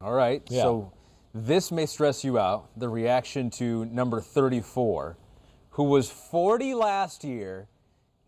All right. Yeah. So this may stress you out, the reaction to number 34, who was 40 last year.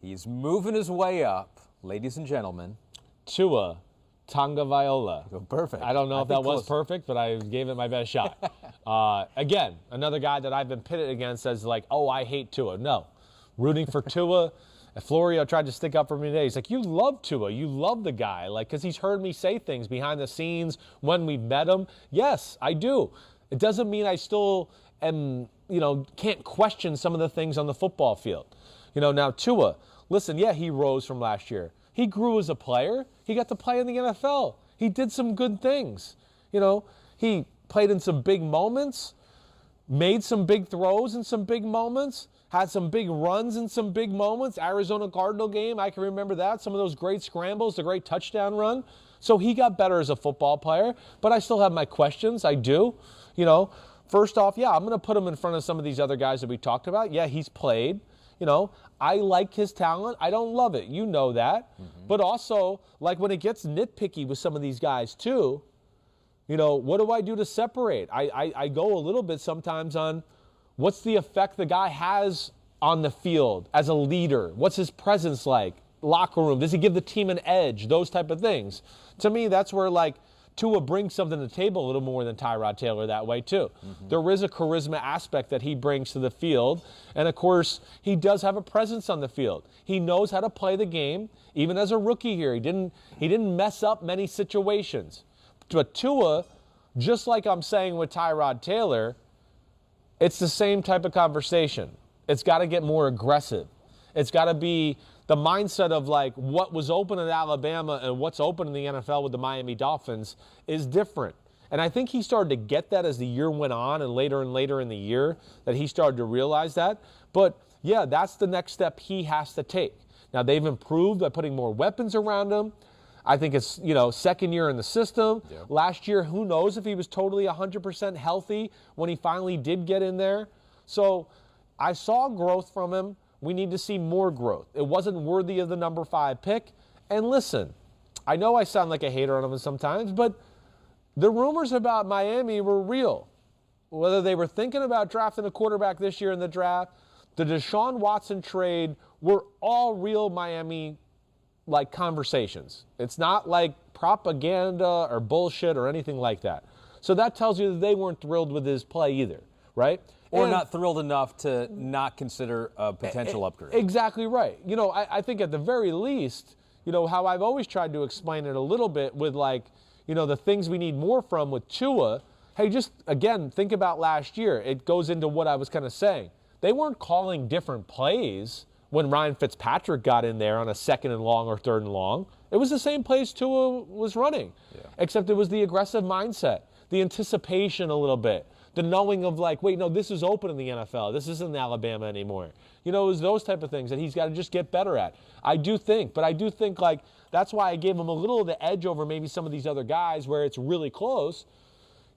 He's moving his way up, ladies and gentlemen. Tua Tagovailoa. Oh, perfect. I don't know if that was close. perfect, but I gave it my best shot. Again, another guy that I've been pitted against as like, oh, I hate Tua. No. Rooting for Tua. Florio tried to stick up for me today. He's like, you love Tua. You love the guy. Like, because he's heard me say things behind the scenes when we've met him. Yes, I do. It doesn't mean I still am, can't question some of the things on the football field. Now Tua, listen, yeah, he rose from last year. He grew as a player. He got to play in the NFL. He did some good things. He played in some big moments, made some big throws in some big moments, had some big runs in some big moments. Arizona Cardinal game, I can remember that. Some of those great scrambles, the great touchdown run. So he got better as a football player, but I still have my questions. I do. First off, yeah, I'm going to put him in front of some of these other guys that we talked about. Yeah, he's played. I like his talent. I don't love it. You know that. Mm-hmm. But also, like when it gets nitpicky with some of these guys too, what do I do to separate? I go a little bit sometimes on what's the effect the guy has on the field as a leader? What's his presence like? Locker room. Does he give the team an edge? Those type of things. To me, that's where Tua brings something to the table a little more than Tyrod Taylor that way too. Mm-hmm. There is a charisma aspect that he brings to the field. And of course, he does have a presence on the field. He knows how to play the game. Even as a rookie here, he didn't mess up many situations. But Tua, just like I'm saying with Tyrod Taylor, it's the same type of conversation. It's got to get more aggressive. It's got to be the mindset of what was open at Alabama and what's open in the NFL with the Miami Dolphins is different. And I think he started to get that as the year went on and later in the year that he started to realize that. But yeah, that's the next step he has to take. Now they've improved by putting more weapons around him. I think it's, second year in the system. Yep. Last year, who knows if he was totally 100% healthy when he finally did get in there. So I saw growth from him. We need to see more growth. It wasn't worthy of the number 5 pick. And listen, I know I sound like a hater on him sometimes, but the rumors about Miami were real. Whether they were thinking about drafting a quarterback this year in the draft, the Deshaun Watson trade were all real Miami conversations. It's not like propaganda or bullshit or anything like that. So that tells you that they weren't thrilled with his play either, right? Or not thrilled enough to not consider a potential upgrade. Exactly right. I think at the very least, how I've always tried to explain it a little bit with the things we need more from with Tua. Hey, just again, think about last year. It goes into what I was kind of saying. They weren't calling different plays when Ryan Fitzpatrick got in there on a 2nd and long or 3rd and long. It was the same plays Tua was running, except it was the aggressive mindset, the anticipation a little bit, the knowing of wait, no, this is open in the NFL. This isn't Alabama anymore. It was those type of things that he's got to just get better at. I do think that's why I gave him a little of the edge over maybe some of these other guys where it's really close.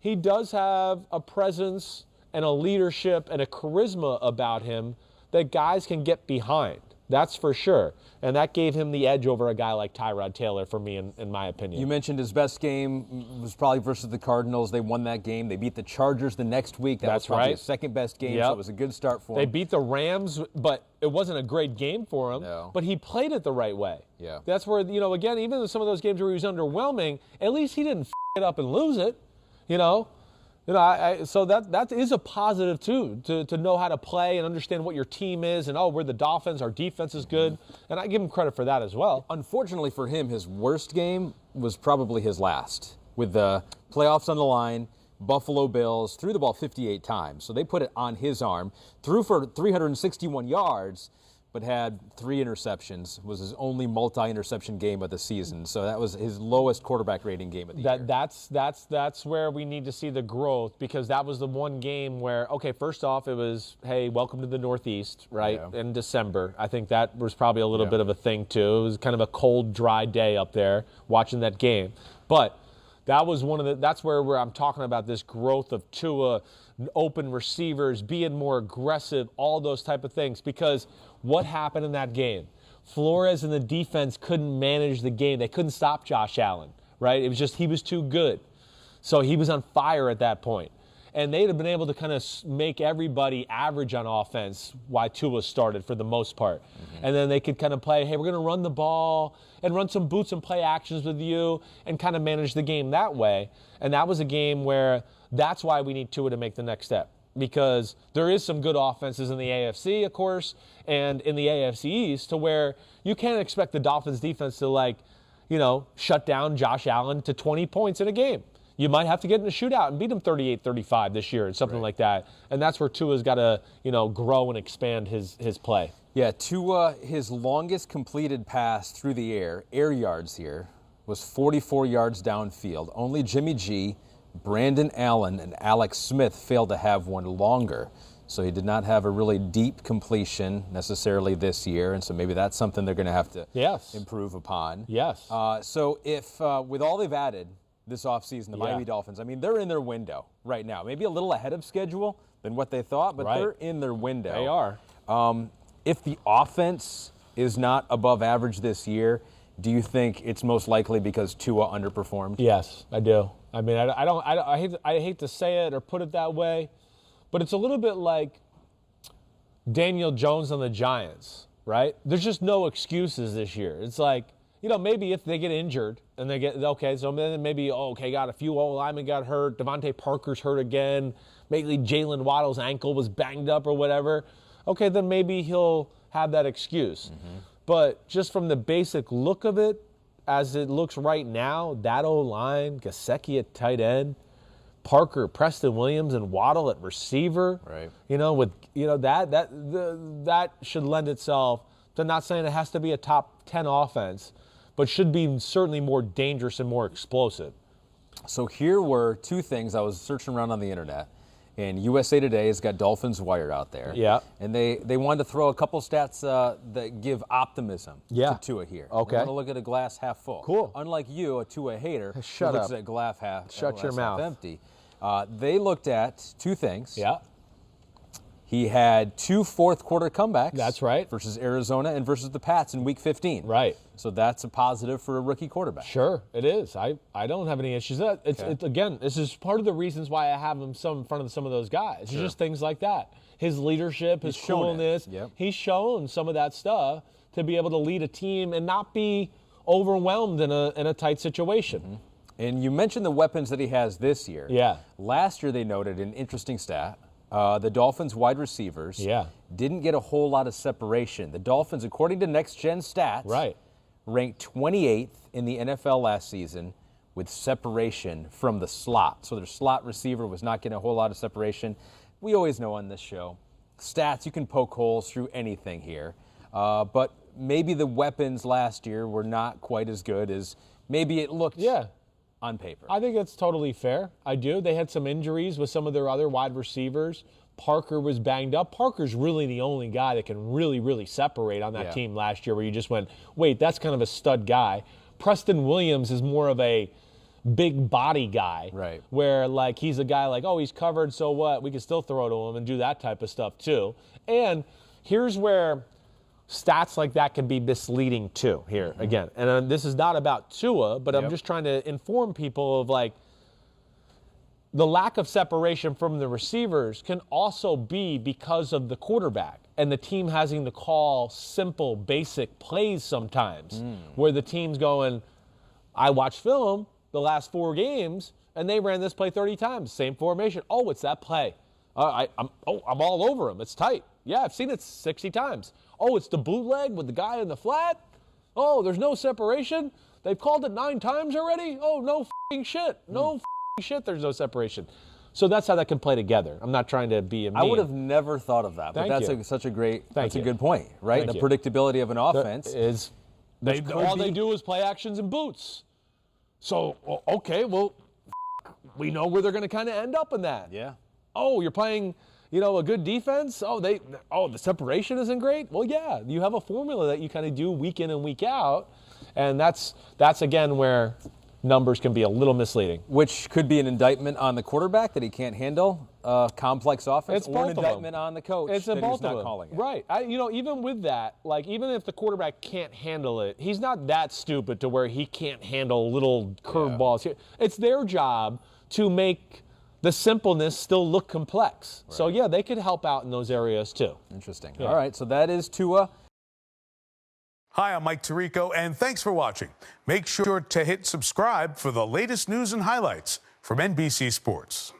He does have a presence and a leadership and a charisma about him that guys can get behind. That's for sure. And that gave him the edge over a guy like Tyrod Taylor for me, in my opinion. You mentioned his best game was probably versus the Cardinals. They won that game. They beat the Chargers the next week. That was probably his second best game, so it was a good start for him. They beat the Rams, but it wasn't a great game for him. No. But he played it the right way. Yeah. That's where, again, even in some of those games where he was underwhelming, at least he didn't f it up and lose it, so that is a positive, too, to know how to play and understand what your team is and, we're the Dolphins, our defense is good. And I give him credit for that as well. Unfortunately for him, his worst game was probably his last. With the playoffs on the line, Buffalo Bills threw the ball 58 times. So they put it on his arm, threw for 361 yards, but had 3 interceptions. Was his only multi-interception game of the season. So that was his lowest quarterback rating game of the year. That's where we need to see the growth, because that was the one game where, first off, it was, hey, welcome to the Northeast, right, in December. I think that was probably a little bit of a thing, too. It was kind of a cold, dry day up there watching that game. But that was that's where I'm talking about this growth of Tua, open receivers, being more aggressive, all those type of things. Because what happened in that game? Flores and the defense couldn't manage the game. They couldn't stop Josh Allen, right? It was just he was too good. So he was on fire at that point. And they'd have been able to kind of make everybody average on offense while Tua started for the most part. And then they could kind of play, hey, we're going to run the ball and run some boots and play actions with you and kind of manage the game that way. And that was a game where that's why we need Tua to make the next step. Because there is some good offenses in the AFC, of course, and in the AFC East to where you can't expect the Dolphins defense to, shut down Josh Allen to 20 points in a game. You might have to get in a shootout and beat them 38-35 this year and something like that. And that's where Tua's got to, grow and expand his play. Yeah, Tua, his longest completed pass through the air yards here, was 44 yards downfield. Only Jimmy G, Brandon Allen, and Alex Smith failed to have one longer. So he did not have a really deep completion necessarily this year, and so maybe that's something they're going to have to improve upon. Yes. So if, with all they've added this offseason, the Miami Dolphins, they're in their window right now. Maybe a little ahead of schedule than what they thought, but they're in their window. They are. If the offense is not above average this year, do you think it's most likely because Tua underperformed? Yes, I do. I hate to say it or put it that way, but it's a little bit like Daniel Jones on the Giants, right? There's just no excuses this year. It's like, maybe if they get injured and they get, so then maybe, got a few old linemen got hurt. Devontae Parker's hurt again. Maybe Jalen Waddle's ankle was banged up or whatever. Okay, then maybe he'll have that excuse. But just from the basic look of it, as it looks right now, that O-line, Gesicki at tight end, Parker, Preston Williams, and Waddle at receiver. Right. That should lend itself to, not saying it has to be a top 10 offense, but should be certainly more dangerous and more explosive. So here were two things I was searching around on the internet, and USA Today has got Dolphins Wire out there. Yeah. And they wanted to throw a couple stats that give optimism to Tua here. Okay. I want to look at a glass half full. Cool. Unlike you, a Tua hater, Shut who looks up. at glass half Shut your mouth. empty. They looked at two things. Yeah. He had 2 fourth-quarter comebacks. That's right. Versus Arizona and versus the Pats in Week 15. Right. So that's a positive for a rookie quarterback. Sure, it is. I don't have any issues with that. Again, this is part of the reasons why I have him in front of some of those guys. It's just things like that. His leadership, his coolness. He's shown some of that stuff to be able to lead a team and not be overwhelmed in a tight situation. And you mentioned the weapons that he has this year. Yeah. Last year they noted an interesting stat. The Dolphins wide receivers didn't get a whole lot of separation. The Dolphins, according to Next Gen Stats, ranked 28th in the NFL last season with separation from the slot. So their slot receiver was not getting a whole lot of separation. We always know on this show, stats, you can poke holes through anything here. But maybe the weapons last year were not quite as good as maybe it looked on paper. I think that's totally fair. I do. They had some injuries with some of their other wide receivers. Parker was banged up. Parker's really the only guy that can really, really separate on that team last year where you just went, wait, that's kind of a stud guy. Preston Williams is more of a big body guy. Right. Where, he's a guy he's covered, so what? We can still throw to him and do that type of stuff, too. And here's where stats like that can be misleading, too, here, again. And this is not about Tua, but I'm just trying to inform people of, the lack of separation from the receivers can also be because of the quarterback and the team having to call simple, basic plays sometimes where the team's going, I watched film the last 4 games, and they ran this play 30 times, same formation. Oh, it's that play. I'm all over him. It's tight. Yeah, I've seen it 60 times. Oh, it's the bootleg with the guy in the flat. Oh, there's no separation. They've called it 9 times already. Oh, no f***ing shit. No f***ing shit, there's no separation. So that's how that can play together. I'm not trying to be a mean. I would have never thought of that, but that's such a great, that's a good point, right? The predictability of an offense is all they do is play actions and boots. So, okay, well, we know where they're going to kind of end up in that. Yeah. Oh, you're playing, a good defense? Oh, the separation isn't great? Well, yeah, you have a formula that you kind of do week in and week out, and that's again where numbers can be a little misleading. Which could be an indictment on the quarterback that he can't handle a complex offense, or an indictment on the coach that he's not calling it. Right. Even with that, even if the quarterback can't handle it, he's not that stupid to where he can't handle little curveballs here. It's their job to make the simpleness still look complex. Right. So, yeah, they could help out in those areas, too. Interesting. Yeah. All right, so that is Tua. Hi, I'm Mike Tirico, and thanks for watching. Make sure to hit subscribe for the latest news and highlights from NBC Sports.